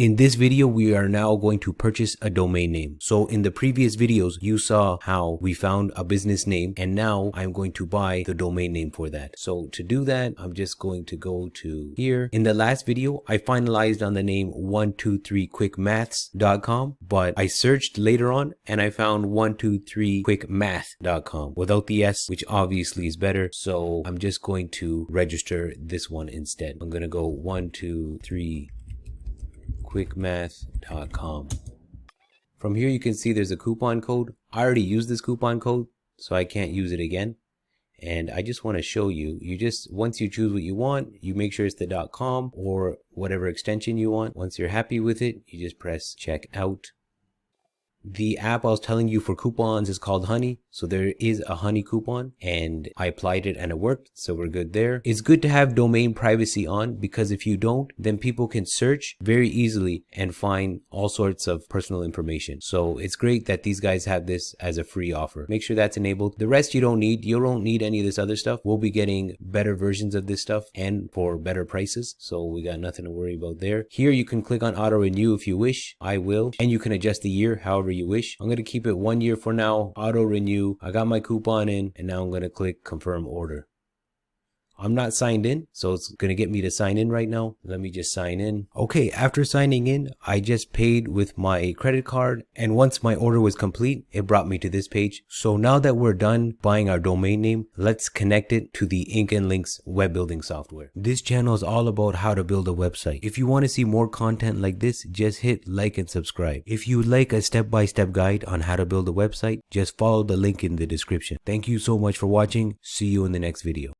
In this video, we are now going to purchase a domain name. So in the previous videos, you saw how we found a business name, and now I'm going to buy the domain name for that. So to do that, I'm just going to go to here. In the last video, I finalized on the name 123quickmaths.com, but I searched later on and I found 123quickmath.com without the S, which obviously is better. So I'm just going to register this one instead. I'm going to go 123quickmath.com. From here you can see there's a coupon code. I already used this coupon code, so I can't use it again. And I just want to show you, once you choose what you want, you make sure it's the .com or whatever extension you want. Once you're happy with it, you just press check out. The app I was telling you for coupons is called Honey. So there is a Honey coupon and I applied it and it worked. So we're good there. It's good to have domain privacy on, because if you don't, then people can search very easily and find all sorts of personal information. So it's great that these guys have this as a free offer. Make sure that's enabled. The rest you don't need. You don't need any of this other stuff. We'll be getting better versions of this stuff and for better prices. So we got nothing to worry about there. Here you can click on auto renew if you wish. I will. And you can adjust the year however you wish. I'm going to keep it 1 year for now. Auto renew. I got my coupon in and now I'm going to click confirm order. I'm not signed in, so it's going to get me to sign in right now. Let me just sign in. Okay, after signing in, I just paid with my credit card, and once my order was complete, it brought me to this page. So now that we're done buying our domain name, let's connect it to the Ink and Links web building software. This channel is all about how to build a website. If you want to see more content like this, just hit like and subscribe. If you would like a step-by-step guide on how to build a website, just follow the link in the description. Thank you so much for watching. See you in the next video.